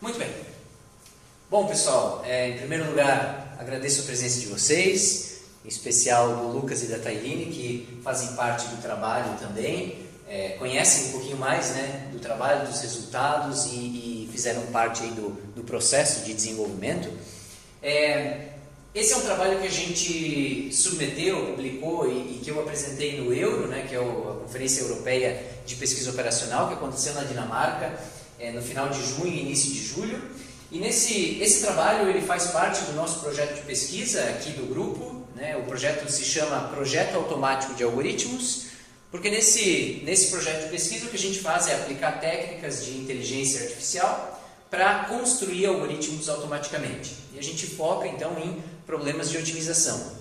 Muito bem. Bom, pessoal, em primeiro lugar, agradeço a presença de vocês, em especial do Lucas e da Tailine, que fazem parte do trabalho também, conhecem um pouquinho mais, né, do trabalho, dos resultados e fizeram parte aí do processo de desenvolvimento. Esse é um trabalho que a gente submeteu, publicou e que eu apresentei no Euro, né, que é a Conferência Europeia de Pesquisa Operacional, que aconteceu na Dinamarca no final de junho e início de julho. E esse trabalho ele faz parte do nosso projeto de pesquisa aqui do grupo, né? O projeto se chama Projeto Automático de Algoritmos, porque nesse projeto de pesquisa o que a gente faz é aplicar técnicas de inteligência artificial para construir algoritmos automaticamente. E a gente foca então em problemas de otimização.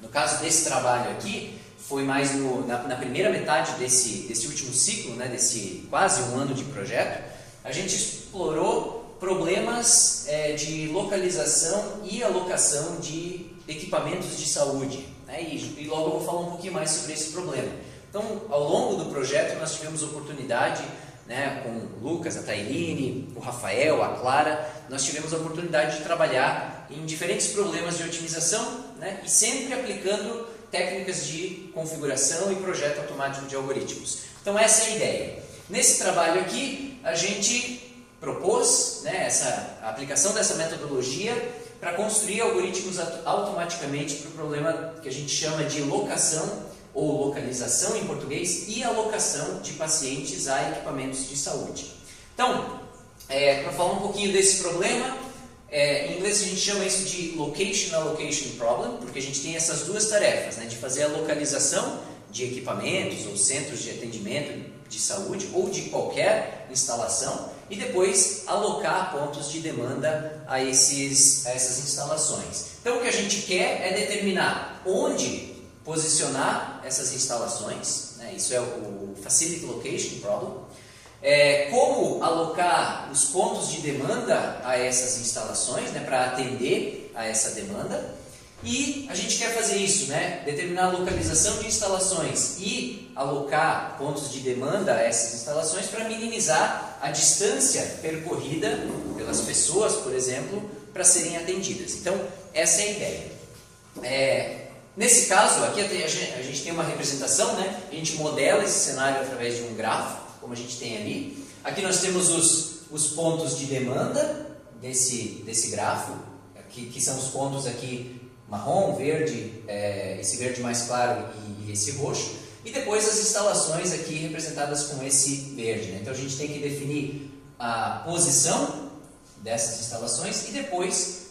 No caso desse trabalho aqui, foi mais na primeira metade desse último ciclo, né? Desse quase um ano de projeto, a gente explorou problemas de localização e alocação de equipamentos de saúde, né? E logo eu vou falar um pouquinho mais sobre esse problema. Então, ao longo do projeto, nós tivemos oportunidade, né, com o Lucas, a Tailine, o Rafael, a Clara, nós tivemos a oportunidade de trabalhar em diferentes problemas de otimização, né, e sempre aplicando técnicas de configuração e projeto automático de algoritmos. Então, essa é a ideia. Nesse trabalho aqui, a gente propôs, né, a aplicação dessa metodologia para construir algoritmos automaticamente para o problema que a gente chama de locação ou localização em português e alocação de pacientes a equipamentos de saúde. Então, para falar um pouquinho desse problema, em inglês a gente chama isso de Location Allocation Problem, porque a gente tem essas duas tarefas, né, de fazer a localização de equipamentos ou centros de atendimento de saúde ou de qualquer instalação e depois alocar pontos de demanda a essas instalações. Então o que a gente quer é determinar onde posicionar essas instalações, né? Isso é o Facility Location Problem, como alocar os pontos de demanda a essas instalações, né, para atender a essa demanda. E a gente quer fazer isso, né? Determinar a localização de instalações e alocar pontos de demanda a essas instalações para minimizar a distância percorrida pelas pessoas, por exemplo, para serem atendidas. Então, essa é a ideia. Nesse caso, aqui a gente tem uma representação, né? A gente modela esse cenário através de um gráfico, como a gente tem ali. Aqui nós temos os pontos de demanda desse gráfico, que são os pontos aqui marrom, verde, esse verde mais claro e esse roxo, e depois as instalações aqui representadas com esse verde, né? Então a gente tem que definir a posição dessas instalações e depois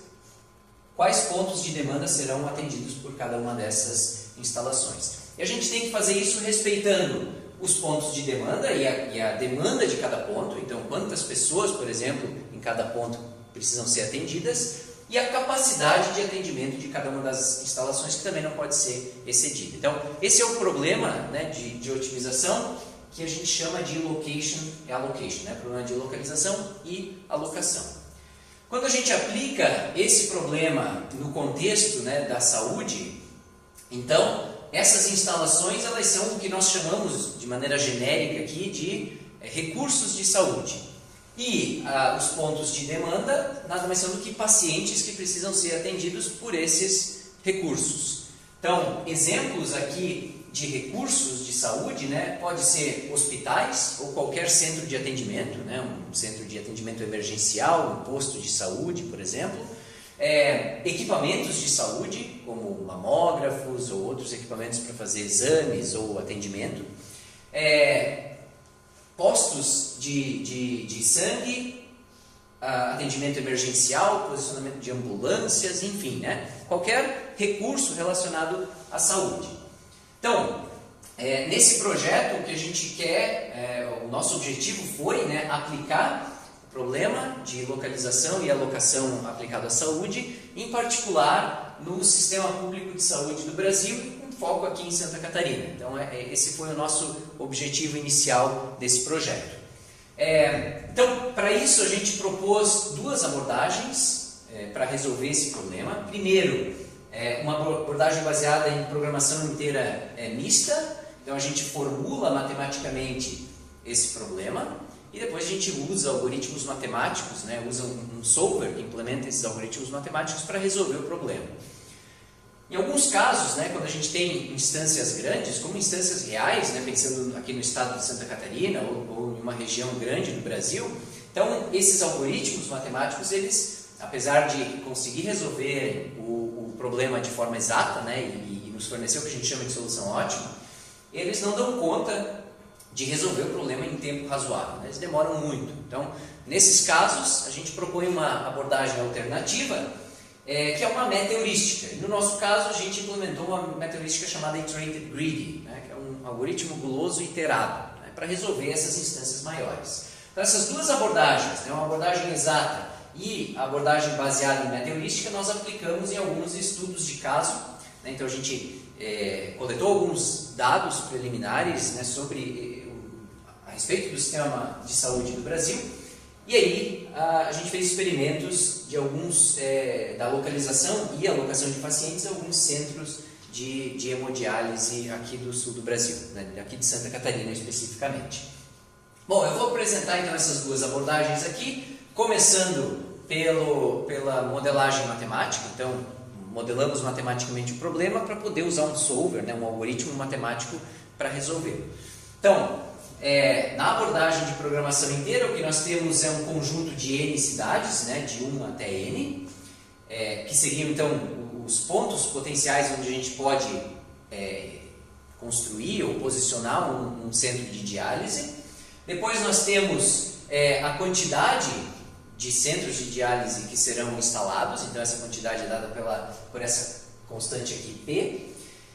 quais pontos de demanda serão atendidos por cada uma dessas instalações. E a gente tem que fazer isso respeitando os pontos de demanda e a demanda de cada ponto, então quantas pessoas, por exemplo, em cada ponto precisam ser atendidas, e a capacidade de atendimento de cada uma das instalações, que também não pode ser excedida. Então, esse é o problema, né, de otimização, que a gente chama de location e allocation, né, problema de localização e alocação. Quando a gente aplica esse problema no contexto, né, da saúde, então, essas instalações elas são o que nós chamamos, de maneira genérica aqui, de recursos de saúde. E os pontos de demanda nada mais são do que pacientes que precisam ser atendidos por esses recursos. Então, exemplos aqui de recursos de saúde, né, pode ser hospitais ou qualquer centro de atendimento, né, um centro de atendimento emergencial, um posto de saúde, por exemplo. Equipamentos de saúde, como mamógrafos ou outros equipamentos para fazer exames ou atendimento. Postos de sangue, atendimento emergencial, posicionamento de ambulâncias, enfim, né? Qualquer recurso relacionado à saúde. Então, nesse projeto, o que a gente quer, o nosso objetivo foi, né, aplicar o problema de localização e alocação aplicado à saúde, em particular no sistema público de saúde do Brasil, foco aqui em Santa Catarina. Então, esse foi o nosso objetivo inicial desse projeto. Então, para isso, a gente propôs duas abordagens para resolver esse problema. Primeiro, uma abordagem baseada em programação inteira mista. Então, a gente formula matematicamente esse problema. e depois a gente usa algoritmos matemáticos, né, usa um solver que implementa esses algoritmos matemáticos para resolver o problema. Em alguns casos, né, quando a gente tem instâncias grandes, como instâncias reais, né, pensando aqui no estado de Santa Catarina ou em uma região grande do Brasil, então esses algoritmos matemáticos, eles, apesar de conseguir resolver o problema de forma exata, né, e nos fornecer o que a gente chama de solução ótima, eles não dão conta de resolver o problema em tempo razoável, né? Eles demoram muito. Então, nesses casos, a gente propõe uma abordagem alternativa, que é uma meta-heurística. E no nosso caso, a gente implementou uma meta-heurística chamada Iterated Greedy, né? Que é um algoritmo guloso iterado, né? Para resolver essas instâncias maiores. Então, essas duas abordagens, né? Uma abordagem exata e a abordagem baseada em meta-heurística, nós aplicamos em alguns estudos de caso, né? Então, a gente coletou alguns dados preliminares, né, a respeito do sistema de saúde do Brasil, e aí a gente fez experimentos de alguns da localização e alocação de pacientes a alguns centros de hemodiálise aqui do sul do Brasil, né, aqui de Santa Catarina especificamente. Bom, eu vou apresentar então essas duas abordagens aqui, começando pela modelagem matemática. Então, modelamos matematicamente o problema para poder usar um solver, né, um algoritmo matemático para resolver. Então, na abordagem de programação inteira, o que nós temos é um conjunto de N cidades, né, de 1 até N, que seriam então os pontos potenciais onde a gente pode construir ou posicionar um centro de diálise. Depois nós temos a quantidade de centros de diálise que serão instalados, então essa quantidade é dada por essa constante aqui P.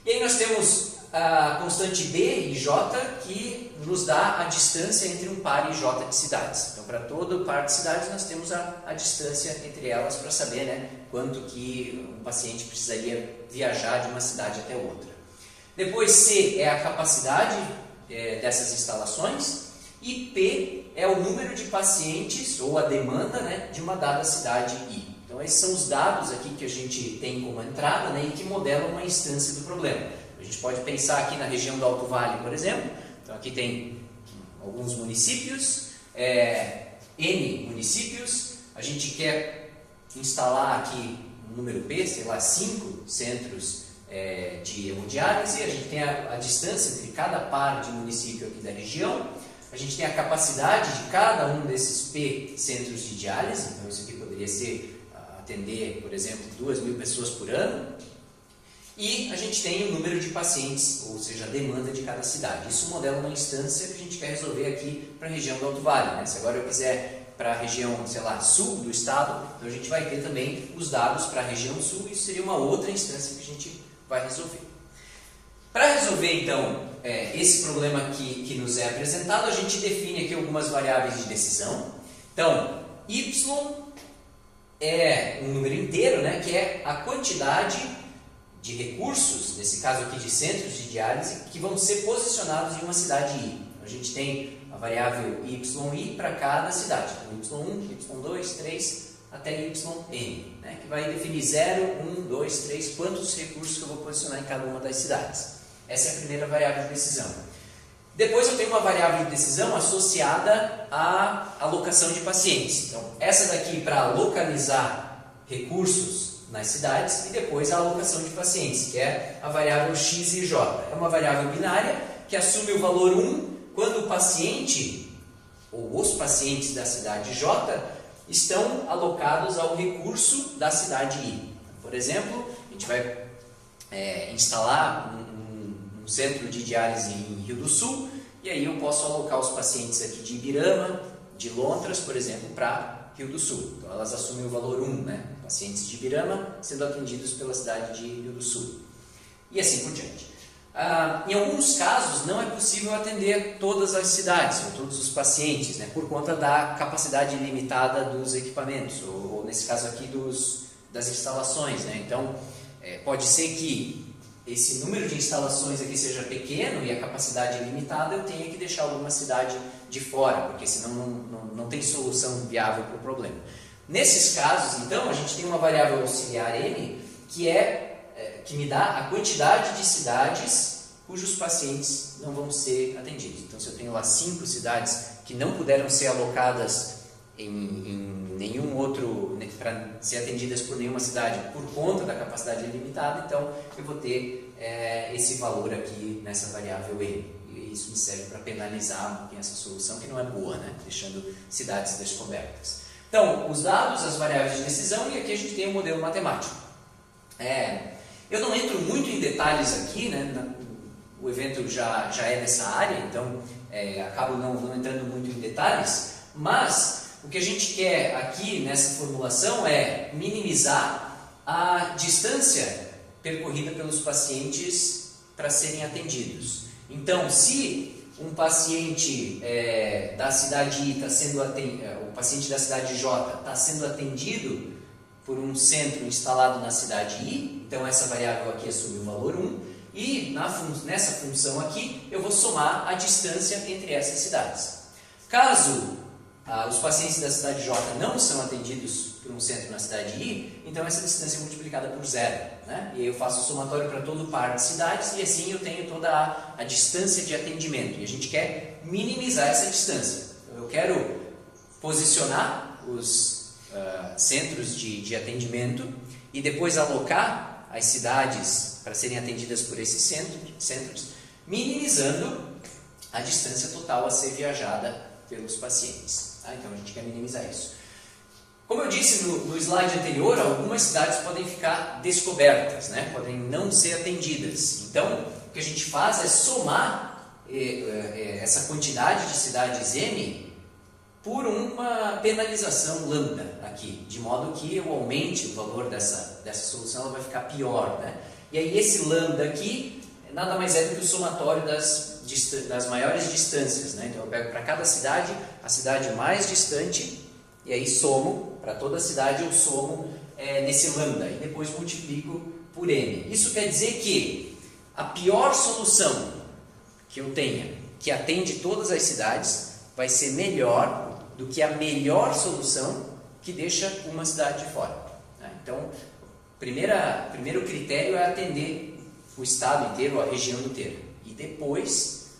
E aí nós temos a constante B e J, que nos dá a distância entre um par e J de cidades. Então, para todo par de cidades, nós temos a distância entre elas para saber, né, quanto que um paciente precisaria viajar de uma cidade até outra. Depois, C é a capacidade dessas instalações, e P é o número de pacientes, ou a demanda, né, de uma dada cidade I. Então, esses são os dados aqui que a gente tem como entrada, né, e que modelam uma instância do problema. A gente pode pensar aqui na região do Alto Vale, por exemplo. Então, aqui tem alguns municípios, N municípios. A gente quer instalar aqui um número P, sei lá, 5 centros de hemodiálise. A gente tem a distância entre cada par de município aqui da região. A gente tem a capacidade de cada um desses P centros de diálise. Então, isso aqui poderia ser atender, por exemplo, 2.000 pessoas por ano. E a gente tem o número de pacientes, ou seja, a demanda de cada cidade. Isso modela uma instância que a gente quer resolver aqui para a região do Alto Vale, né? Se agora eu quiser para a região, sei lá, sul do estado, então a gente vai ter também os dados para a região sul, e isso seria uma outra instância que a gente vai resolver. Para resolver, então, esse problema que nos é apresentado, a gente define aqui algumas variáveis de decisão. Então, Y é um número inteiro, né, que é a quantidade de recursos, nesse caso aqui de centros de diálise, que vão ser posicionados em uma cidade I. A gente tem a variável YI para cada cidade. Então, Y1, Y2, 3 até YN, né, que vai definir 0, 1, 2, 3, quantos recursos que eu vou posicionar em cada uma das cidades. Essa é a primeira variável de decisão. Depois eu tenho uma variável de decisão associada à alocação de pacientes. Então, essa daqui para localizar recursos nas cidades, e depois a alocação de pacientes, que é a variável X e J. É uma variável binária que assume o valor 1 quando o paciente, ou os pacientes da cidade J, estão alocados ao recurso da cidade I. Por exemplo, a gente vai instalar um centro de diálise em Rio do Sul, e aí eu posso alocar os pacientes aqui de Ibirama, de Lontras, por exemplo, para Rio do Sul. Então elas assumem o valor 1, né? Pacientes de Ibirama sendo atendidos pela cidade de Rio do Sul. E assim por diante. Em alguns casos não é possível atender todas as cidades, ou todos os pacientes, né? Por conta da capacidade limitada dos equipamentos, ou nesse caso aqui das instalações, né? Então pode ser que esse número de instalações aqui seja pequeno e a capacidade é limitada, eu tenha que deixar alguma cidade de fora, porque senão não tem solução viável para o problema. Nesses casos, então, a gente tem uma variável auxiliar N, que me dá a quantidade de cidades cujos pacientes não vão ser atendidos. Então, se eu tenho lá 5 cidades que não puderam ser alocadas em nenhum outro, para ser atendidas por nenhuma cidade por conta da capacidade limitada, então eu vou ter esse valor aqui nessa variável M. E isso me serve para penalizar um pouquinho essa solução, que não é boa, né? Deixando cidades descobertas. Então, os dados, as variáveis de decisão, e aqui a gente tem o modelo matemático. Eu não entro muito em detalhes aqui, né? O evento já é dessa área, então acabo não entrando muito em detalhes, mas o que a gente quer aqui nessa formulação é minimizar a distância percorrida pelos pacientes para serem atendidos. Então, se um paciente da cidade I está sendo o paciente da cidade J está sendo atendido por um centro instalado na cidade I, então essa variável aqui assume o valor 1, e nessa função aqui eu vou somar a distância entre essas cidades. Caso os pacientes da cidade J não são atendidos por um centro na cidade I, então essa distância é multiplicada por 0. Né? E aí eu faço o somatório para todo par de cidades e assim eu tenho toda a distância de atendimento. E a gente quer minimizar essa distância. Então, eu quero posicionar os centros de atendimento e depois alocar as cidades para serem atendidas por esses centros, minimizando a distância total a ser viajada pelos pacientes. Tá? Então a gente quer minimizar isso. Como eu disse no slide anterior, algumas cidades podem ficar descobertas, né? Podem não ser atendidas. Então o que a gente faz é somar essa quantidade de cidades M por uma penalização lambda aqui, de modo que eu aumente o valor dessa solução, ela vai ficar pior, né? E aí esse lambda aqui nada mais é do que o somatório das maiores distâncias, né? Então eu pego para cada cidade a cidade mais distante e aí somo, para toda a cidade eu somo nesse lambda e depois multiplico por n. Isso quer dizer que a pior solução que eu tenha, que atende todas as cidades, vai ser melhor do que a melhor solução que deixa uma cidade de fora. Né? Então, primeiro critério é atender o estado inteiro, a região inteira, e depois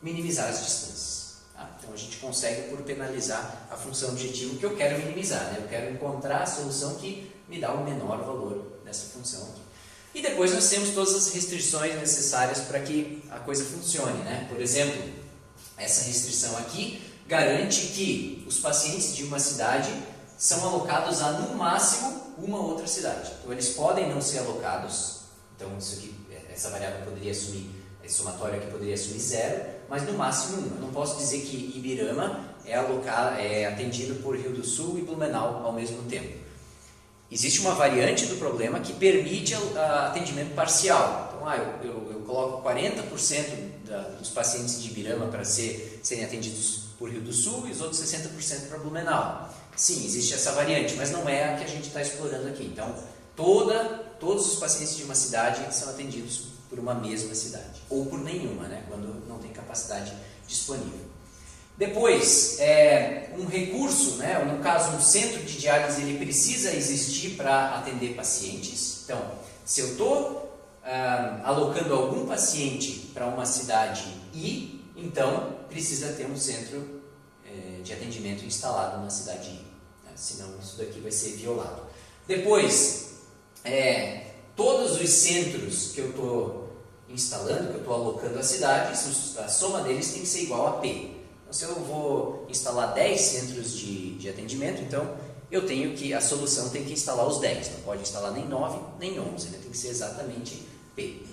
minimizar as distâncias. Tá? Então a gente consegue por penalizar a função objetivo que eu quero minimizar, né? Eu quero encontrar a solução que me dá o menor valor dessa função aqui. E depois nós temos todas as restrições necessárias para que a coisa funcione, né? Por exemplo, essa restrição aqui garante que os pacientes de uma cidade são alocados a, no máximo, uma outra cidade. Então eles podem não ser alocados, então isso aqui, essa variável poderia assumir, esse somatório aqui poderia assumir 0, mas no máximo 1. Eu não posso dizer que Ibirama é atendido por Rio do Sul e Blumenau ao mesmo tempo. Existe uma variante do problema que permite atendimento parcial. Então, eu coloco 40% dos pacientes de Ibirama para serem atendidos por Rio do Sul e os outros 60% para Blumenau. Sim, existe essa variante, mas não é a que a gente está explorando aqui. Então, todos os pacientes de uma cidade são atendidos por uma mesma cidade, ou por nenhuma, né, quando não tem capacidade disponível. Depois, um recurso, né, no caso, um centro de diálise, ele precisa existir para atender pacientes. Então, se eu estou alocando algum paciente para uma cidade I, então precisa ter um centro de atendimento instalado na cidade I, né? Senão isso daqui vai ser violado. Depois, todos os centros que eu estou instalando, que eu estou alocando à cidade, a soma deles tem que ser igual a P. Então, se eu vou instalar 10 centros de atendimento, então a solução tem que instalar os 10, não pode instalar nem 9, nem 11, né? Tem que ser exatamente P.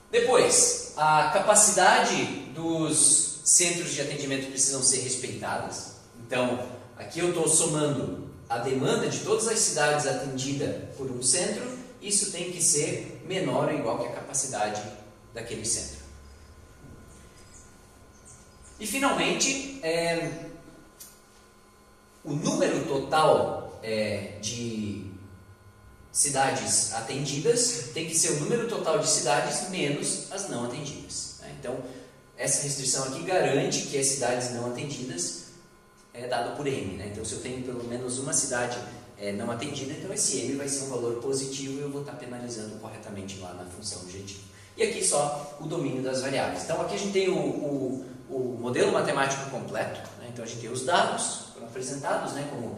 Depois, a capacidade dos centros de atendimento precisam ser respeitadas. Então, aqui eu estou somando a demanda de todas as cidades atendida por um centro, isso tem que ser menor ou igual que a capacidade daquele centro. E finalmente, o número total de cidades atendidas tem que ser o número total de cidades menos as não atendidas. Né? Então, essa restrição aqui garante que as cidades não atendidas é dado por M. Né? Então, se eu tenho pelo menos uma cidade não atendida, então esse M vai ser um valor positivo e eu vou estar penalizando corretamente lá na função objetiva. e aqui só o domínio das variáveis. Então aqui a gente tem o modelo matemático completo, né? Então a gente tem os dados foram apresentados, né? Como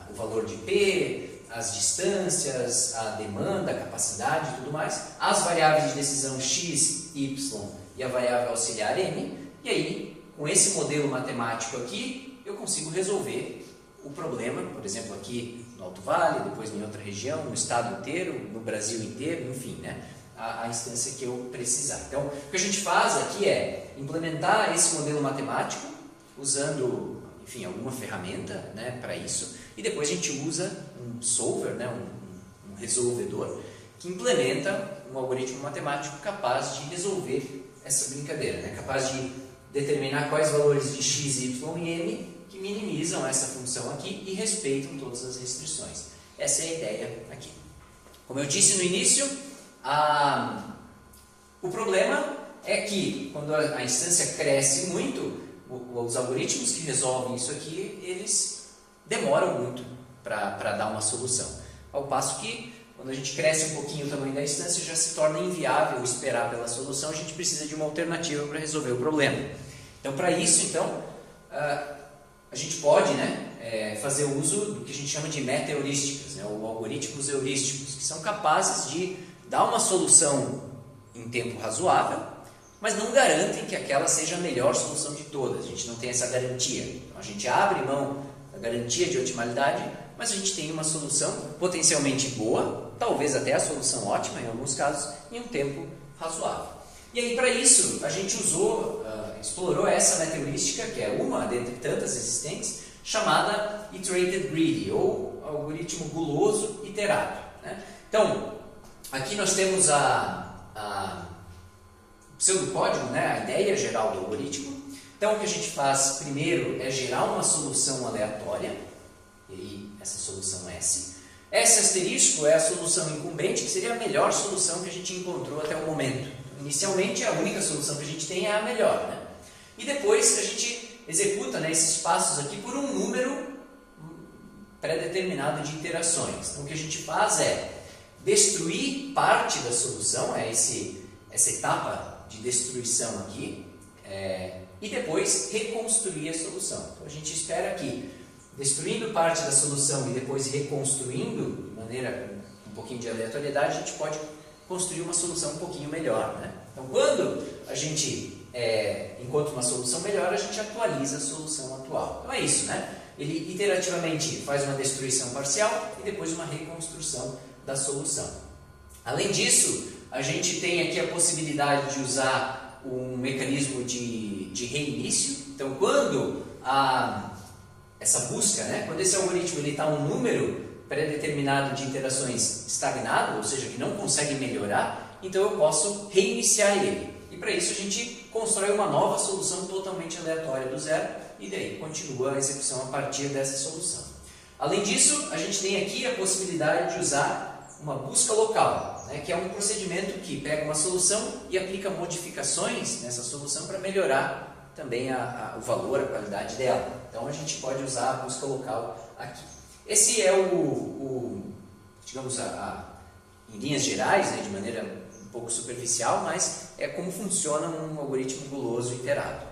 o valor de P, as distâncias, a demanda, a capacidade e tudo mais, as variáveis de decisão x, y e a variável auxiliar m, e aí com esse modelo matemático aqui eu consigo resolver o problema, por exemplo aqui no Alto Vale, depois em outra região, no estado inteiro, no Brasil inteiro, enfim, né? A instância que eu precisar. Então, o que a gente faz aqui é implementar esse modelo matemático usando, enfim, alguma ferramenta, né, para isso, e depois a gente usa um solver, né, um resolvedor, que implementa um algoritmo matemático capaz de resolver essa brincadeira, né, capaz de determinar quais valores de x, y e m que minimizam essa função aqui e respeitam todas as restrições. Essa é a ideia aqui. Como eu disse no início, o problema é que quando a instância cresce muito, os algoritmos que resolvem isso aqui, eles demoram muito para dar uma solução. Ao passo que, quando a gente cresce um pouquinho o tamanho da instância, já se torna inviável esperar pela solução, a gente precisa de uma alternativa para resolver o problema. Então, para isso, então, a gente pode, né, fazer uso do que a gente chama de meta-heurísticas, né, ou algoritmos heurísticos, que são capazes de dar uma solução em tempo razoável, mas não garantem que aquela seja a melhor solução de todas. A gente não tem essa garantia. Então, a gente abre mão da garantia de otimalidade, mas a gente tem uma solução potencialmente boa, talvez até a solução ótima em alguns casos, em um tempo razoável. E aí, para isso, a gente explorou essa meta-heurística, que é uma dentre tantas existentes, chamada Iterated Greedy, ou algoritmo guloso iterado, né? Então, aqui nós temos o pseudocódigo, né, a ideia geral do algoritmo. Então, o que a gente faz primeiro é gerar uma solução aleatória, e aí essa solução S. S asterisco é a solução incumbente, que seria a melhor solução que a gente encontrou até o momento. Inicialmente, a única solução que a gente tem é a melhor, né? E depois a gente executa, né, esses passos aqui por um número pré-determinado de iterações. Então, o que a gente faz é destruir parte da solução, essa etapa de destruição aqui, e depois reconstruir a solução. Então, a gente espera que, destruindo parte da solução e depois reconstruindo, de maneira um pouquinho de aleatoriedade, a gente pode construir uma solução um pouquinho melhor, né? Então, quando a gente encontra uma solução melhor, a gente atualiza a solução atual. Então, é isso, né? Ele iterativamente faz uma destruição parcial e depois uma reconstrução da solução. Além disso, a gente tem aqui a possibilidade de usar um mecanismo de reinício. Então, quando essa busca, né, quando esse algoritmo está um número pré-determinado de iterações estagnado, ou seja, que não consegue melhorar, então eu posso reiniciar ele. E para isso a gente constrói uma nova solução totalmente aleatória do zero e daí continua a execução a partir dessa solução. Além disso, a gente tem aqui a possibilidade de usar uma busca local, né, que é um procedimento que pega uma solução e aplica modificações nessa solução para melhorar também o valor, a qualidade dela. Então a gente pode usar a busca local aqui. Esse é digamos, em linhas gerais, né, de maneira um pouco superficial, mas é como funciona um algoritmo guloso iterado.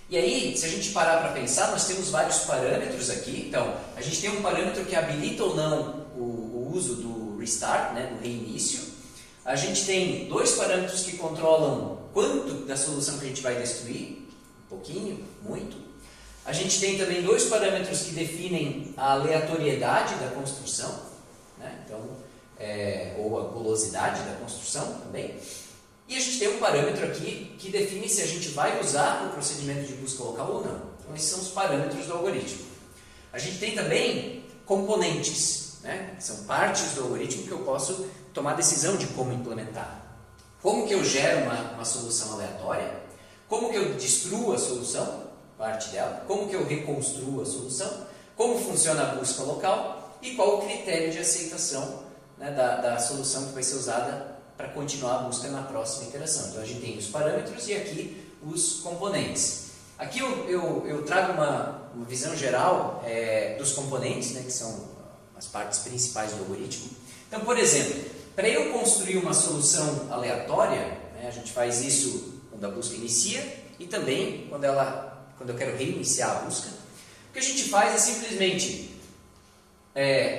E aí, se a gente parar para pensar, nós temos vários parâmetros aqui. Então, a gente tem um parâmetro que habilita ou não o uso do restart, né, do reinício. A gente tem dois parâmetros que controlam quanto da solução que a gente vai destruir, um pouquinho, muito. A gente tem também dois parâmetros que definem a aleatoriedade da construção, né? Então, ou a gulosidade da construção também. E a gente tem um parâmetro aqui que define se a gente vai usar o procedimento de busca local ou não. Então, esses são os parâmetros do algoritmo. A gente tem também componentes, né? São partes do algoritmo que eu posso tomar a decisão de como implementar. Como que eu gero uma solução aleatória? Como que eu destruo a solução, parte dela? Como que eu reconstruo a solução? Como funciona a busca local? E qual o critério de aceitação, né, da solução que vai ser usada para continuar a busca na próxima iteração. Então a gente tem os parâmetros e aqui os componentes. Aqui eu trago uma visão geral dos componentes, né, que são as partes principais do algoritmo. Então, por exemplo, para eu construir uma solução aleatória, né, a gente faz isso quando a busca inicia e também quando eu quero reiniciar a busca. O que a gente faz é simplesmente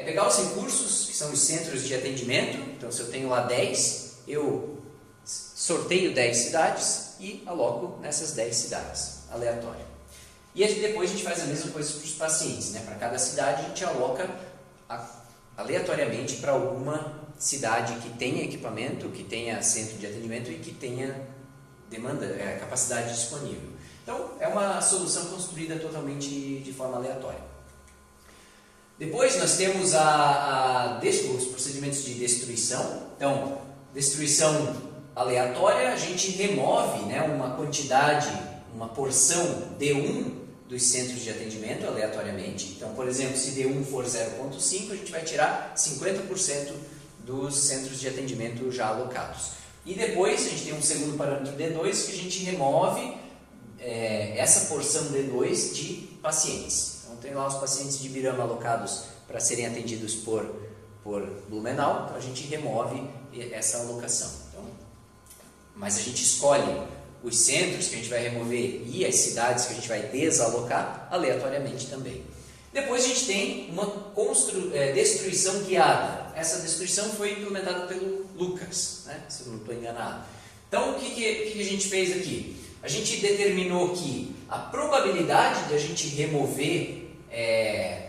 pegar os recursos, que são os centros de atendimento. Então, se eu tenho lá 10, eu sorteio 10 cidades e aloco nessas 10 cidades, aleatório. E depois a gente faz a mesma coisa para os pacientes, né? Para cada cidade a gente aloca aleatoriamente para alguma cidade que tenha equipamento, que tenha centro de atendimento e que tenha demanda, capacidade disponível. Então, é uma solução construída totalmente de forma aleatória. Depois nós temos os procedimentos de destruição. Então, destruição aleatória, a gente remove, né, uma quantidade, uma porção D1 dos centros de atendimento aleatoriamente. Então, por exemplo, se D1 for 0,5, a gente vai tirar 50% dos centros de atendimento já alocados. E depois a gente tem um segundo parâmetro D2 que a gente remove essa porção D2 de pacientes. Então, tem lá os pacientes de Ibirama alocados para serem atendidos por Blumenau, então a gente remove essa alocação. Então, mas a gente escolhe os centros que a gente vai remover e as cidades que a gente vai desalocar aleatoriamente também. Depois a gente tem uma destruição guiada. Essa destruição foi implementada pelo Lucas, né? Se eu não estou enganado. Então, o que a gente fez aqui? A gente determinou que a probabilidade de a gente remover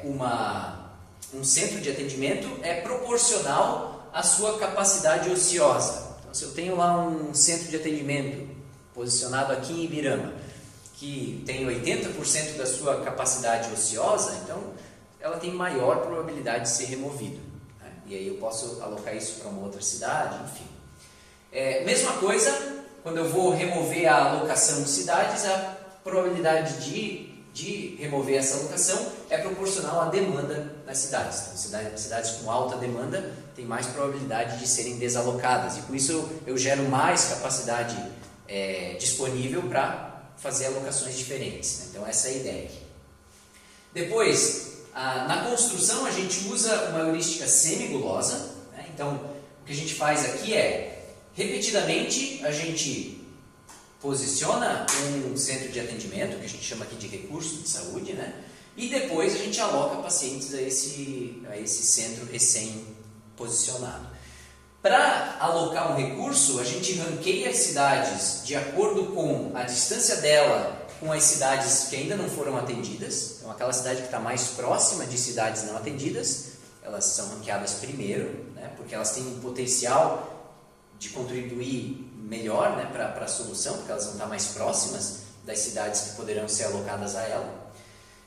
um centro de atendimento é proporcional à sua capacidade ociosa. Então, se eu tenho lá um centro de atendimento posicionado aqui em Ibirama, que tem 80% da sua capacidade ociosa, então ela tem maior probabilidade de ser removido, né? E aí eu posso alocar isso para uma outra cidade, enfim. Mesma coisa, quando eu vou remover a alocação de cidades, a probabilidade de remover essa alocação é proporcional à demanda nas cidades. Então, cidades com alta demanda têm mais probabilidade de serem desalocadas, e com isso eu gero mais capacidade disponível para fazer alocações diferentes, né? Então essa é a ideia. Depois, na construção a gente usa uma heurística semigulosa, né? Então o que a gente faz aqui repetidamente a gente posiciona um centro de atendimento, que a gente chama aqui de recurso de saúde, né? E depois a gente aloca pacientes a esse centro recém-posicionado. Para alocar um recurso, a gente ranqueia as cidades de acordo com a distância dela com as cidades que ainda não foram atendidas. Então, aquela cidade que está mais próxima de cidades não atendidas, elas são ranqueadas primeiro, né, porque elas têm um potencial de contribuir melhor, né, para a solução, porque elas vão estar mais próximas das cidades que poderão ser alocadas a ela.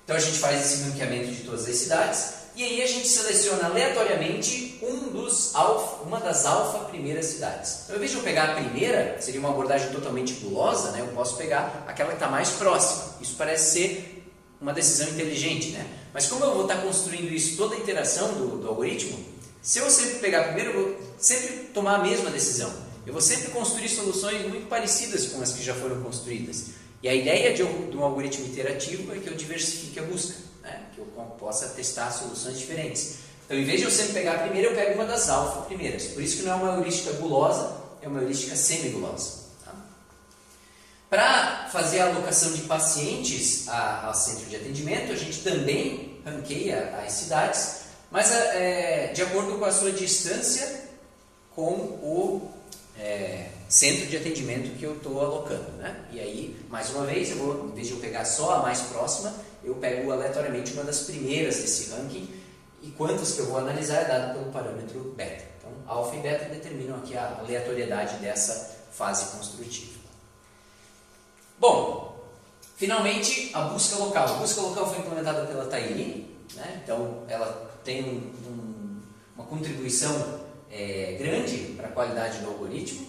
Então, a gente faz esse ranqueamento de todas as cidades. E aí a gente seleciona aleatoriamente uma das alfa primeiras cidades. Então, ao invés de eu pegar a primeira, seria uma abordagem totalmente gulosa, né? Eu posso pegar aquela que está mais próxima. Isso parece ser uma decisão inteligente, né? Mas como eu vou estar construindo isso, toda a interação do algoritmo, se eu sempre pegar a primeira, eu vou sempre tomar a mesma decisão. Eu vou sempre construir soluções muito parecidas com as que já foram construídas. E a ideia de um algoritmo iterativo é que eu diversifique a busca, né? Que eu possa testar soluções diferentes. Então, em vez de eu sempre pegar a primeira, eu pego uma das alfa primeiras. Por isso que não é uma heurística gulosa, é uma heurística semigulosa. Tá? Para fazer a alocação de pacientes ao centro de atendimento, a gente também ranqueia as cidades, mas de acordo com a sua distância com o centro de atendimento que eu estou alocando, né? E aí, mais uma vez, em vez de eu pegar só a mais próxima, eu pego aleatoriamente uma das primeiras desse ranking, e quantas que eu vou analisar é dado pelo parâmetro beta. Então, alfa e beta determinam aqui a aleatoriedade dessa fase construtiva. Bom, finalmente a busca local. A busca local foi implementada pela Tailine, né? Então ela tem uma contribuição grande para a qualidade do algoritmo.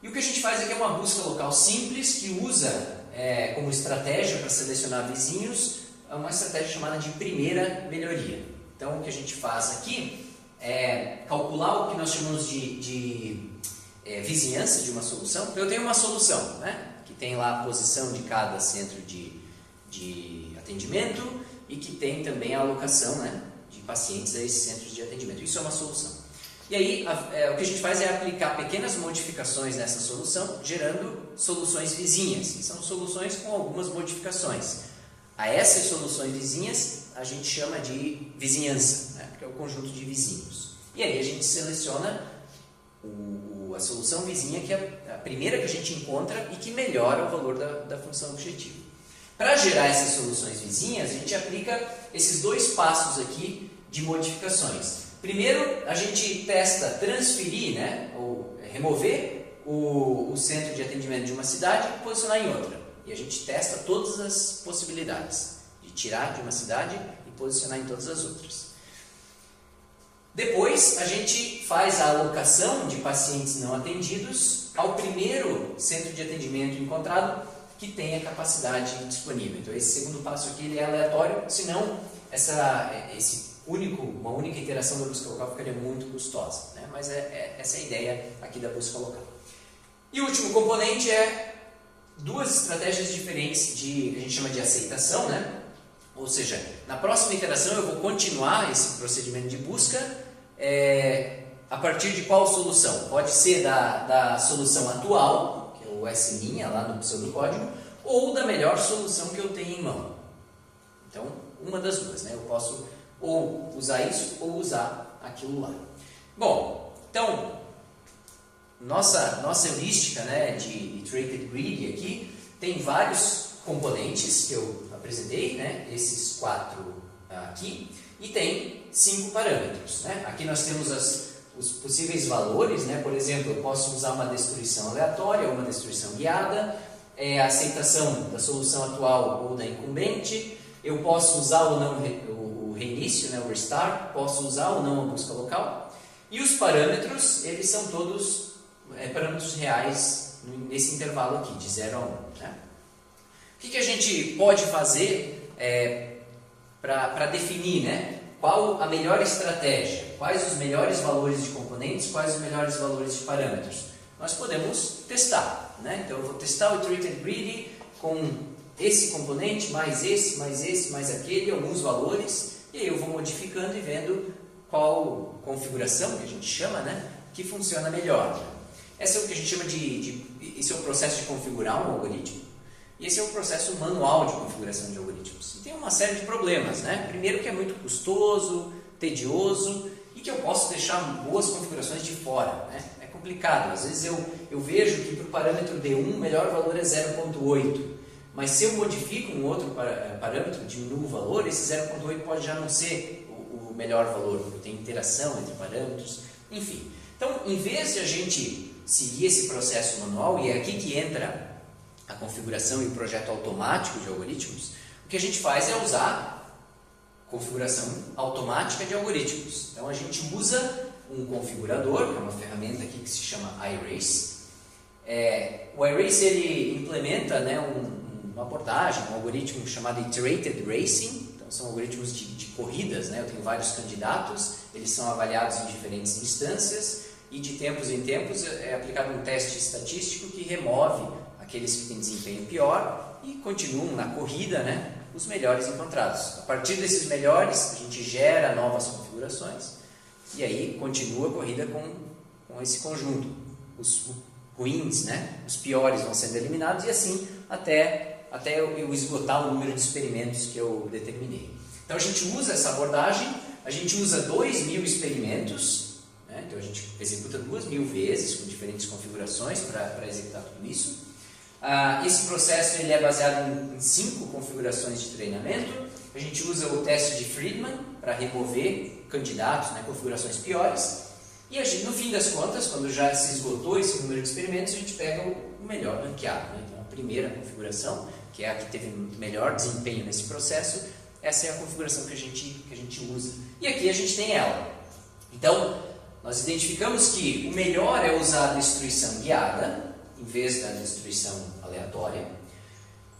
E o que a gente faz aqui é uma busca local simples que usa como estratégia para selecionar vizinhos uma estratégia chamada de primeira melhoria. Então, o que a gente faz aqui é calcular o que nós chamamos de vizinhança de uma solução. Então, eu tenho uma solução, né, que tem lá a posição de cada centro de atendimento e que tem também a alocação, né, de pacientes a esses centros de atendimento. Isso é uma solução. E aí o que a gente faz é aplicar pequenas modificações nessa solução, gerando soluções vizinhas, que são soluções com algumas modificações. A essas soluções vizinhas a gente chama de vizinhança, né? Porque é o conjunto de vizinhos. E aí a gente seleciona a solução vizinha, que é a primeira que a gente encontra e que melhora o valor da função objetivo. Para gerar essas soluções vizinhas, a gente aplica esses dois passos aqui de modificações. Primeiro, a gente testa transferir, né, ou remover o centro de atendimento de uma cidade e posicionar em outra. E a gente testa todas as possibilidades de tirar de uma cidade e posicionar em todas as outras. Depois, a gente faz a alocação de pacientes não atendidos ao primeiro centro de atendimento encontrado que tem a capacidade disponível. Então, esse segundo passo aqui ele é aleatório, senão uma única iteração da busca local ficaria muito custosa, né? Mas essa é a ideia aqui da busca local. E o último componente é duas estratégias diferentes que a gente chama de aceitação, né? Ou seja, na próxima iteração eu vou continuar esse procedimento de busca a partir de qual solução? Pode ser da solução atual, que é o S' lá no pseudocódigo, ou da melhor solução que eu tenho em mão. Então, uma das duas, né? Eu posso ou usar isso ou usar aquilo lá. Bom, então, nossa heurística, né, de Iterated Greedy aqui tem vários componentes que eu apresentei, né, esses 4 aqui, e tem 5 parâmetros, né? Aqui nós temos os possíveis valores, né? Por exemplo, eu posso usar uma destruição aleatória ou uma destruição guiada, a aceitação da solução atual ou da incumbente, eu posso usar ou não o reinício, né, o restart, posso usar ou não a busca local, e os parâmetros, eles são todos parâmetros reais nesse intervalo aqui, de 0 a 1. Né? O que a gente pode fazer para definir, né, qual a melhor estratégia, quais os melhores valores de componentes, quais os melhores valores de parâmetros? Nós podemos testar, né? Então eu vou testar o Iterated Greedy com esse componente, mais esse, mais aquele, alguns valores, e aí eu vou modificando e vendo qual configuração, que a gente chama, né, que funciona melhor. Esse é o que a gente chama esse é o processo de configurar um algoritmo, e esse é o processo manual de configuração de algoritmos. E tem uma série de problemas, né? Primeiro que é muito custoso, tedioso, e que eu posso deixar boas configurações de fora, né? É complicado, às vezes eu vejo que para o parâmetro D1 o melhor valor é 0.8, mas se eu modifico um outro parâmetro, diminuo o valor, esse 0.8 pode já não ser o melhor valor, porque tem interação entre parâmetros, enfim. Então, em vez de a gente seguir esse processo manual, e é aqui que entra a configuração e o projeto automático de algoritmos, o que a gente faz é usar configuração automática de algoritmos. Então, a gente usa um configurador, que é uma ferramenta aqui que se chama iRace. O iRace ele implementa, né, uma abordagem, um algoritmo chamado Iterated Racing. Então, são algoritmos de corridas, né? Eu tenho vários candidatos, eles são avaliados em diferentes instâncias e de tempos em tempos é aplicado um teste estatístico que remove aqueles que têm desempenho pior e continuam na corrida, né, os melhores encontrados. A partir desses melhores, a gente gera novas configurações e aí continua a corrida com esse conjunto. Os ruins, né, os piores vão sendo eliminados e assim até eu esgotar o número de experimentos que eu determinei. Então a gente usa essa abordagem, a gente usa 2.000 experimentos, né? Então a gente executa 2.000 vezes com diferentes configurações para executar tudo isso. Esse processo ele é baseado em 5 configurações de treinamento. A gente usa o teste de Friedman para remover candidatos, né, configurações piores. E a gente, no fim das contas, quando já se esgotou esse número de experimentos, a gente pega o melhor ranqueado, né? Então a primeira configuração, que é a que teve melhor desempenho nesse processo, essa é a configuração que a gente usa. E aqui a gente tem ela. Então, nós identificamos que o melhor é usar a destruição guiada, em vez da destruição aleatória.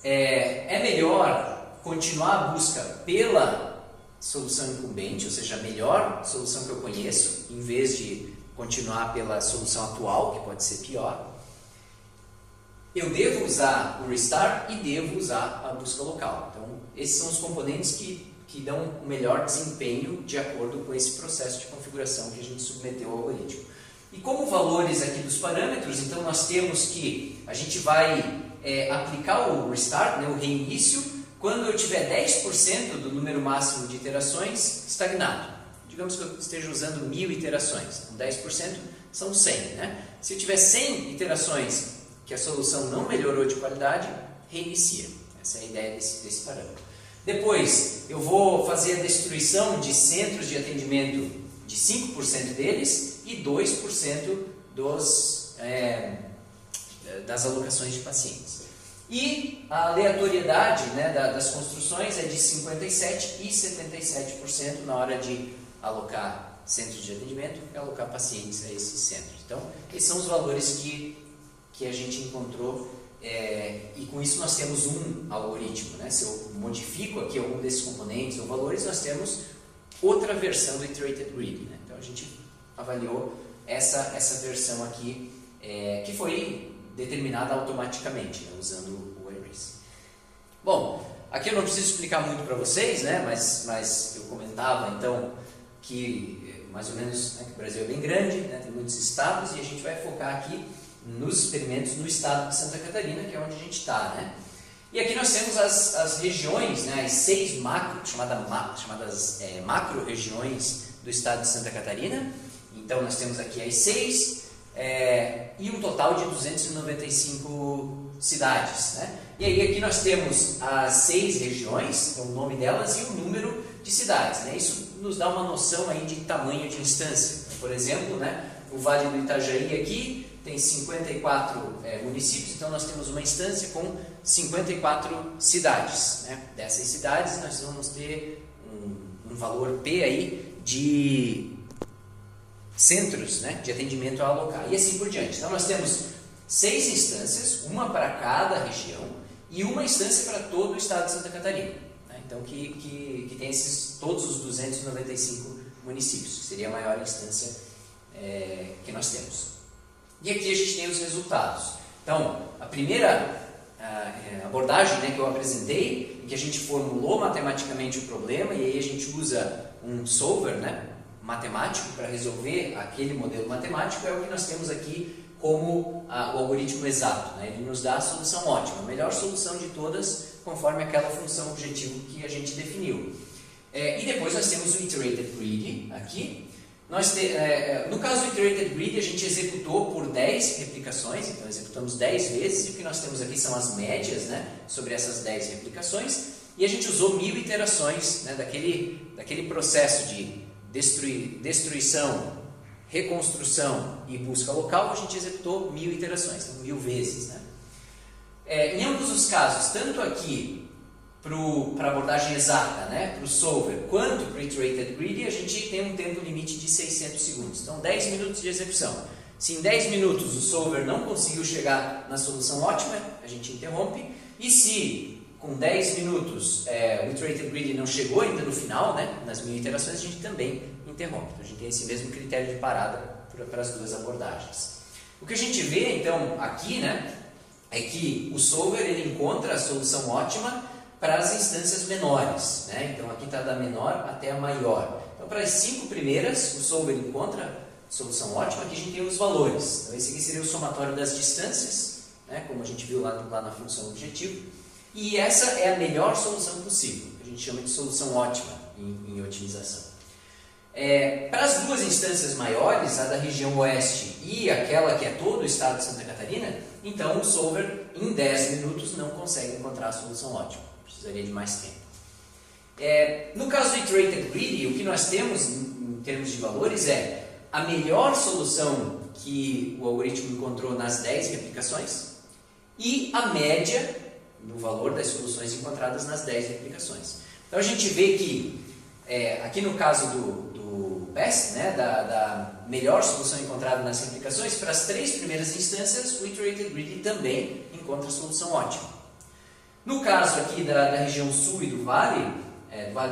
É melhor continuar a busca pela solução incumbente, ou seja, a melhor solução que eu conheço, em vez de continuar pela solução atual, que pode ser pior. Eu devo usar o restart e devo usar a busca local. Então, esses são os componentes que que dão um melhor desempenho de acordo com esse processo de configuração que a gente submeteu ao algoritmo. E como valores aqui dos parâmetros, então nós temos que a gente vai aplicar o restart, né, o reinício, quando eu tiver 10% do número máximo de iterações estagnado. Digamos que eu esteja usando 1000 iterações, então 10% são 100. Né? Se eu tiver 100 iterações que a solução não melhorou de qualidade, reinicia. Essa é a ideia desse parâmetro. Depois, eu vou fazer a destruição de centros de atendimento de 5% deles e 2% das alocações de pacientes. E a aleatoriedade, né, das construções é de 57% e 77% na hora de alocar centros de atendimento e alocar pacientes a esses centros. Então, esses são os valores que a gente encontrou. E com isso nós temos um algoritmo, né? Se eu modifico aqui algum desses componentes ou valores, nós temos outra versão do Iterated Greedy, né? Então a gente avaliou essa versão aqui que foi determinada automaticamente, né? Usando o arrays. Bom, aqui eu não preciso explicar muito para vocês, né? Mas eu comentava então que mais ou menos, né, que o Brasil é bem grande, né? Tem muitos estados e a gente vai focar aqui nos experimentos no estado de Santa Catarina, que é onde a gente está, né? E aqui nós temos as regiões, né, as 6 chamadas macro-regiões do estado de Santa Catarina. Então nós temos aqui as 6 e um total de 295 cidades, né? E aí aqui nós temos as 6 regiões, então o nome delas e o número de cidades, né? Isso nos dá uma noção aí de tamanho de instância. Então, por exemplo, né, o Vale do Itajaí aqui tem 54 municípios, então nós temos uma instância com 54 cidades. Né? Dessas cidades nós vamos ter um valor P aí de centros, né, de atendimento a alocar e assim por diante. Então nós temos 6 instâncias, uma para cada região e uma instância para todo o estado de Santa Catarina. Né? Então que tem todos os 295 municípios, que seria a maior instância que nós temos. E aqui a gente tem os resultados. Então, a primeira abordagem, né, que eu apresentei, em que a gente formulou matematicamente o problema e aí a gente usa um solver, né, matemático para resolver aquele modelo matemático, é o que nós temos aqui como o algoritmo exato. Né? Ele nos dá a solução ótima, a melhor solução de todas, conforme aquela função objetivo que a gente definiu. E depois nós temos o Iterated Greedy aqui. No caso do Iterated Greedy, a gente executou por 10 replicações, então executamos 10 vezes, e o que nós temos aqui são as médias, né, sobre essas 10 replicações, e a gente usou 1000 iterações, né, daquele processo de destruição, reconstrução e busca local, a gente executou 1000 iterações, então 1000 vezes. Né? Em ambos os casos, tanto aqui para a abordagem exata, né, para o solver, quanto para o Iterated Greedy, a gente tem um tempo limite de 600 segundos. Então, 10 minutos de execução. Se em 10 minutos o solver não conseguiu chegar na solução ótima, a gente interrompe. E se com 10 minutos o Iterated Greedy não chegou ainda no final, né, nas 1000 iterações, a gente também interrompe. Então, a gente tem esse mesmo critério de parada para as duas abordagens. O que a gente vê, então, aqui, né, é que o solver ele encontra a solução ótima para as instâncias menores, né? Então aqui está da menor até a maior. Então para as 5 primeiras o solver encontra a solução ótima, aqui a gente tem os valores. Então esse aqui seria o somatório das distâncias, né? Como a gente viu lá na função objetivo. E essa é a melhor solução possível, que a gente chama de solução ótima em otimização. Para as duas instâncias maiores, a da região oeste e aquela que é todo o estado de Santa Catarina, então o solver em 10 minutos não consegue encontrar a solução ótima. Precisaria de mais tempo. No caso do Iterated Greedy, o que nós temos em termos de valores é a melhor solução que o algoritmo encontrou nas 10 replicações e a média no valor das soluções encontradas nas 10 replicações. Então a gente vê que aqui no caso do best, né, da melhor solução encontrada nas replicações, para as 3 primeiras instâncias o Iterated Greedy também encontra a solução ótima. No caso aqui da região sul e do Vale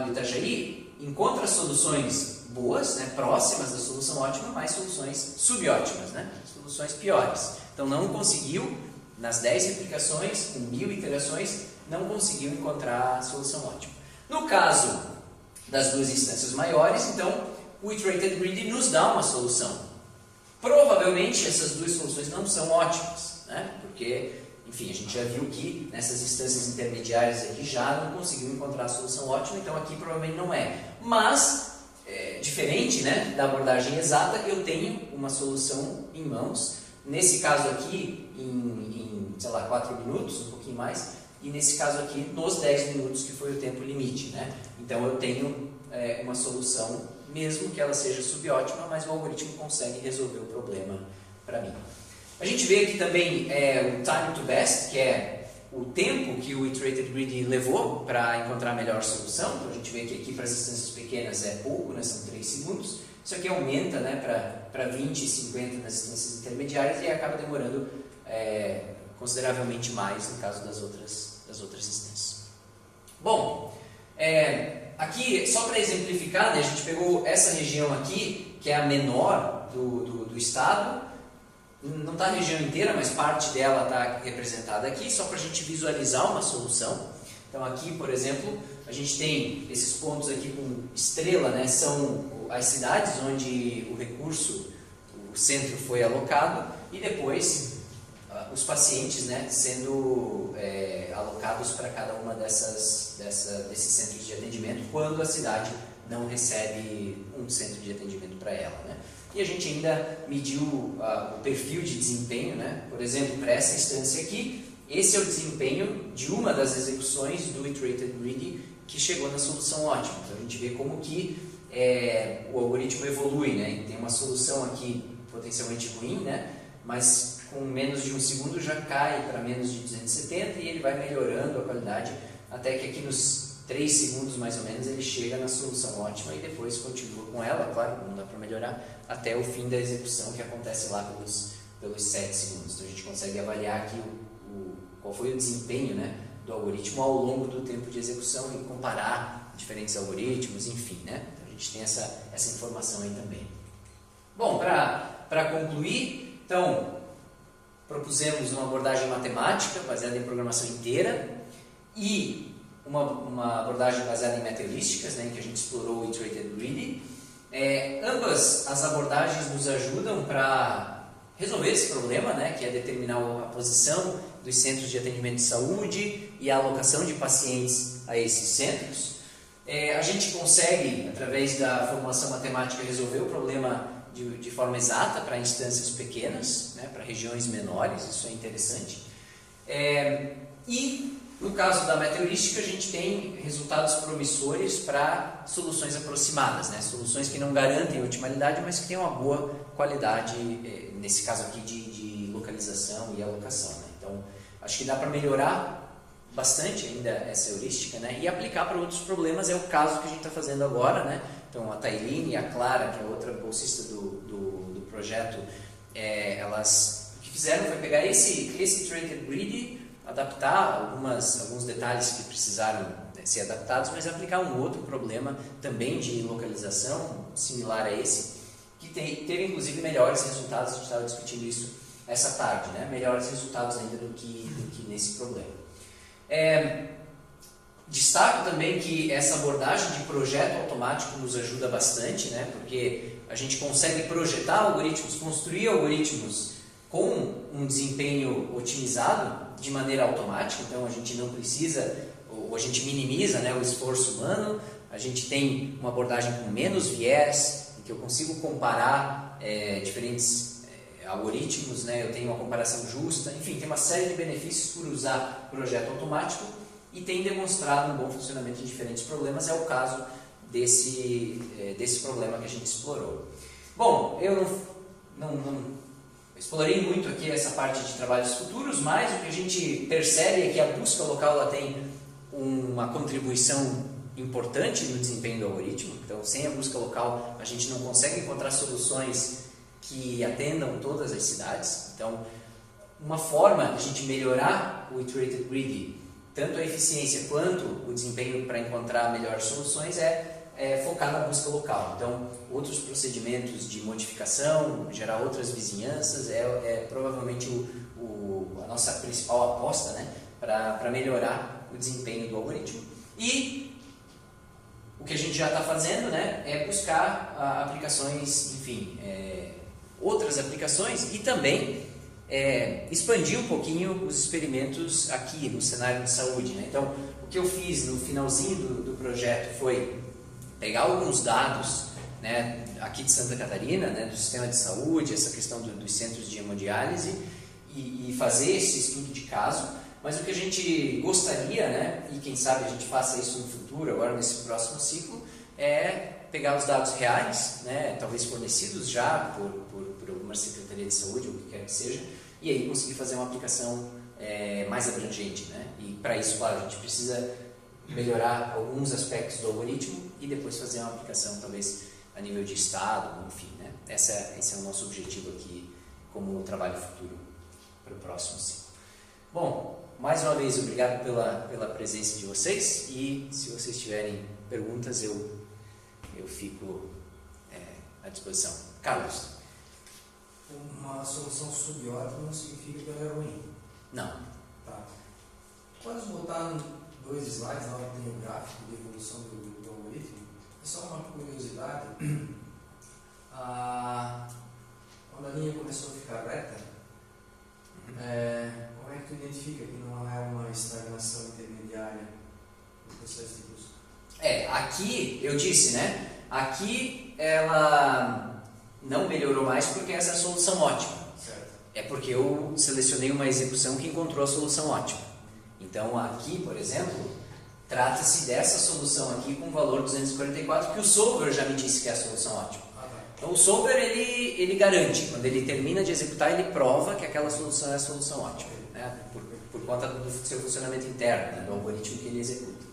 do Itajaí, encontra soluções boas, né, próximas da solução ótima, mas soluções subótimas, né, soluções piores. Então não conseguiu, nas 10 replicações, com 1000 iterações, não conseguiu encontrar a solução ótima. No caso das duas instâncias maiores, então o Iterated Greedy nos dá uma solução. Provavelmente essas duas soluções não são ótimas, né? Porque, enfim, a gente já viu que nessas instâncias intermediárias aqui já não conseguiu encontrar a solução ótima, então aqui provavelmente não é. Mas, diferente, né, da abordagem exata, eu tenho uma solução em mãos. Nesse caso aqui, sei lá, 4 minutos, um pouquinho mais, e nesse caso aqui, nos 10 minutos, que foi o tempo limite, né? Então eu tenho uma solução, mesmo que ela seja subótima, mas o algoritmo consegue resolver o problema para mim. A gente vê aqui também o time to best, que é o tempo que o Iterated Greedy levou para encontrar a melhor solução. Então a gente vê que aqui para as instâncias pequenas é pouco, né? São 3 segundos. Isso aqui aumenta, né, para 20 e 50 nas instâncias intermediárias e acaba demorando consideravelmente mais no caso das outras instâncias. Bom, aqui, só para exemplificar, né, a gente pegou essa região aqui, que é a menor do estado. Não está a região inteira, mas parte dela está representada aqui, só para a gente visualizar uma solução. Então aqui, por exemplo, a gente tem esses pontos aqui com estrela, né, são as cidades onde o recurso, o centro foi alocado, e depois os pacientes, né, sendo alocados para cada uma desses centros de atendimento, quando a cidade não recebe um centro de atendimento para ela, né? E a gente ainda mediu o perfil de desempenho, né? Por exemplo, para essa instância aqui, esse é o desempenho de uma das execuções do Iterated Greedy que chegou na solução ótima. Então a gente vê como que o algoritmo evolui, né? E tem uma solução aqui potencialmente ruim, né? Mas com menos de 1 segundo já cai para menos de 270 e ele vai melhorando a qualidade até que aqui nos 3 segundos mais ou menos ele chega na solução ótima e depois continua com ela, claro, não dá para melhorar, até o fim da execução que acontece lá pelos 7 segundos. Então a gente consegue avaliar aqui qual foi o desempenho, né, do algoritmo ao longo do tempo de execução e comparar diferentes algoritmos, enfim, né? Então a gente tem essa informação aí também. Bom, para concluir, então, propusemos uma abordagem matemática baseada em programação inteira e uma abordagem baseada em meta-heurísticas, né, em que a gente explorou o Iterated Greedy. Ambas as abordagens nos ajudam para resolver esse problema, né, que é determinar a posição dos centros de atendimento de saúde e a alocação de pacientes a esses centros. A gente consegue, através da formulação matemática, resolver o problema de forma exata para instâncias pequenas, né, para regiões menores, isso é interessante. E no caso da meta-heurística, a gente tem resultados promissores para soluções aproximadas, né? Soluções que não garantem otimidade, mas que têm uma boa qualidade, nesse caso aqui, de localização e alocação, né? Então, acho que dá para melhorar bastante ainda essa heurística, né? E aplicar para outros problemas, é o caso que a gente está fazendo agora, né? Então, a Tailine e a Clara, que é outra bolsista do projeto, elas o que fizeram foi pegar esse Iterated Greedy, adaptar alguns detalhes que precisaram ser adaptados, mas aplicar um outro problema também de localização, similar a esse, que teve inclusive melhores resultados. A gente estava discutindo isso essa tarde, né? Melhores resultados ainda do que nesse problema. Destaco também que essa abordagem de projeto automático nos ajuda bastante, né? Porque a gente consegue projetar algoritmos, construir algoritmos com um desempenho otimizado de maneira automática. Então a gente não precisa, ou a gente minimiza, né, o esforço humano. A gente tem uma abordagem com menos viés, em que eu consigo comparar diferentes algoritmos, né? Eu tenho uma comparação justa, enfim, tem uma série de benefícios por usar projeto automático e tem demonstrado um bom funcionamento em diferentes problemas. É o caso desse problema que a gente explorou. Bom, eu não explorei muito aqui essa parte de trabalhos futuros, mas o que a gente percebe é que a busca local ela tem uma contribuição importante no desempenho do algoritmo. Então, sem a busca local, a gente não consegue encontrar soluções que atendam todas as cidades. Então, uma forma de a gente melhorar o Iterated Greedy, tanto a eficiência quanto o desempenho para encontrar melhores soluções, é focar na busca local. Então, outros procedimentos de modificação, gerar outras vizinhanças, provavelmente a nossa principal aposta, né, para melhorar o desempenho do algoritmo. E o que a gente já está fazendo, né, é buscar aplicações, enfim, outras aplicações e também expandir um pouquinho os experimentos aqui no cenário de saúde, né? Então, o que eu fiz no finalzinho do projeto foi pegar alguns dados, né, aqui de Santa Catarina, né, do sistema de saúde, essa questão dos centros de hemodiálise e fazer esse estudo de caso, mas o que a gente gostaria, né, e quem sabe a gente faça isso no futuro, agora nesse próximo ciclo, é pegar os dados reais, né, talvez fornecidos já por alguma secretaria de saúde ou o que quer que seja, e aí conseguir fazer uma aplicação mais abrangente, né? E para isso, claro, a gente precisa melhorar alguns aspectos do algoritmo e depois fazer uma aplicação talvez a nível de estado, enfim, né? Esse é o nosso objetivo aqui como trabalho futuro para o próximo ciclo. Bom, mais uma vez obrigado pela presença de vocês e se vocês tiverem perguntas eu fico à disposição. Carlos. Uma solução subótima não significa que ela é ruim. Não. Tá. Pode botar 2 slides lá onde tem o gráfico de evolução do algoritmo? É só uma curiosidade. Quando a linha começou a ficar reta, como é que tu identifica que não é uma estagnação intermediária do processo de busca? Aqui eu disse, né? Aqui ela não melhorou mais porque essa é a solução ótima. Certo. É porque eu selecionei uma execução que encontrou a solução ótima. Então aqui, por exemplo, trata-se dessa solução aqui com valor 244 que o solver já me disse que é a solução ótima. Então o solver ele garante, quando ele termina de executar, ele prova que aquela solução é a solução ótima, né? por conta do seu funcionamento interno, né? Do algoritmo que ele executa.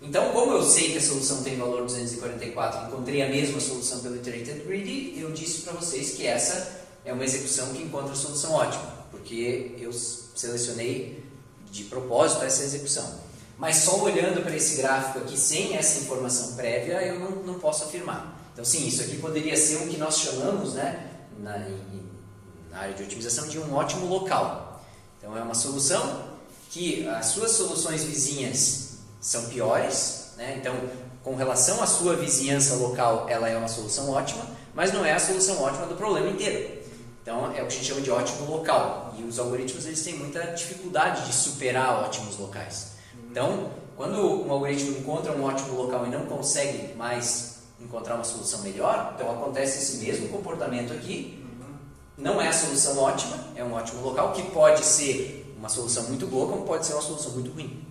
Então, como eu sei que a solução tem valor 244 e encontrei a mesma solução pelo Iterated Greedy, eu disse para vocês que essa é uma execução que encontra a solução ótima, porque eu selecionei de propósito essa execução. Mas só olhando para esse gráfico aqui, sem essa informação prévia, eu não posso afirmar. Então, sim, isso aqui poderia ser o que nós chamamos, né, na área de otimização, de um ótimo local. Então, é uma solução que as suas soluções vizinhas são piores, né? Então, com relação à sua vizinhança local, ela é uma solução ótima, mas não é a solução ótima do problema inteiro. Então, é o que a gente chama de ótimo local. E os algoritmos eles têm muita dificuldade de superar ótimos locais. Então, quando um algoritmo encontra um ótimo local e não consegue mais encontrar uma solução melhor, então acontece esse mesmo comportamento aqui. Não é a solução ótima, é um ótimo local, que pode ser uma solução muito boa, como pode ser uma solução muito ruim.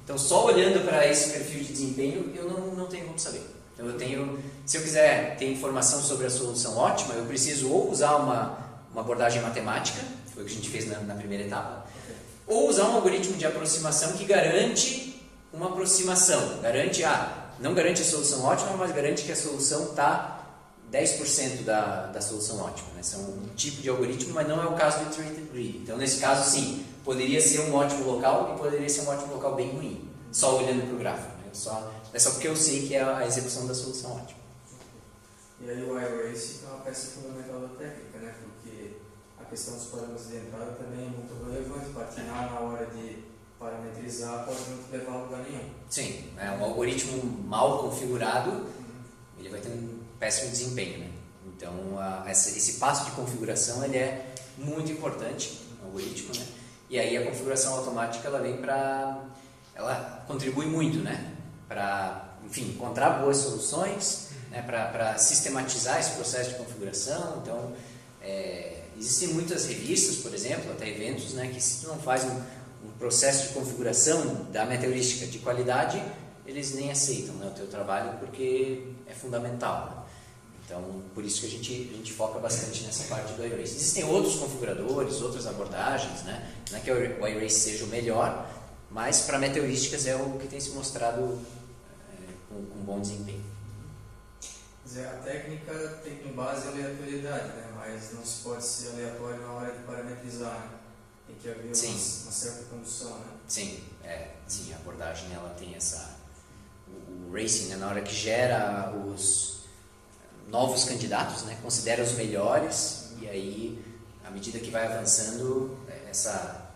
Então, só olhando para esse perfil de desempenho, eu não tenho como saber. Então, se eu quiser ter informação sobre a solução ótima, eu preciso ou usar uma abordagem matemática, que foi o que a gente fez na primeira etapa, ou usar um algoritmo de aproximação que garante uma aproximação. Não garante a solução ótima, mas garante que a solução está 10% da solução ótima. Né? São um tipo de algoritmo, mas não é o caso do Iterated Greedy. Então, nesse caso, sim, poderia ser um ótimo local e poderia ser um ótimo local bem ruim, só olhando para o gráfico. Né? É só porque eu sei que é a execução da solução ótima. E aí o iRace é uma peça fundamental da técnica, né? Porque a questão dos parâmetros de entrada também é muito relevante. Patinar na hora de parametrizar pode não levar a lugar nenhum. Sim, um algoritmo mal configurado, ele vai ter um péssimo desempenho. Né? Então, esse passo de configuração ele é muito importante no algoritmo, né? E aí a configuração automática ela contribui muito, né? Para, enfim, encontrar boas soluções, né? Para sistematizar esse processo de configuração. Então, existem muitas revistas, por exemplo, até eventos, né? Que se tu não faz um processo de configuração da meta-heurística de qualidade, eles nem aceitam, né, o teu trabalho, porque é fundamental. Né? Então, por isso que a gente foca bastante nessa parte do iRace. Existem outros configuradores, outras abordagens, né? Não é que o iRace seja o melhor, mas para meta-heurísticas é o que tem se mostrado com bom desempenho. Quer dizer, a técnica tem como base a aleatoriedade, né? Mas não se pode ser aleatório na hora de parametrizar. Né? Tem que haver uma certa condução. Né? Sim, sim, a abordagem ela tem o racing, né? Na hora que gera os novos candidatos, né? Considera os melhores e aí, à medida que vai avançando, essa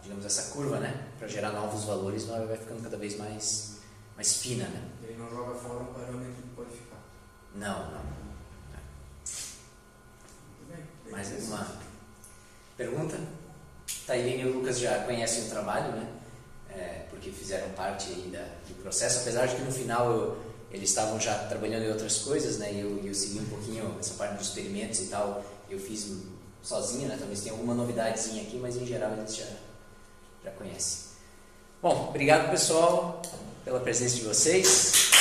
curva, né? Para gerar novos valores, vai ficando cada vez mais fina, né? Ele não joga fora um parâmetro que Não. Muito bem. Mais alguma pergunta? Tailene e o Lucas já conhecem o trabalho, né? Porque fizeram parte aí do processo, apesar de que no final eles estavam já trabalhando em outras coisas, né? E eu segui um pouquinho essa parte dos experimentos e tal, eu fiz sozinho, né? Talvez tenha alguma novidadezinha aqui, mas em geral eles já conhecem. Bom, obrigado pessoal pela presença de vocês.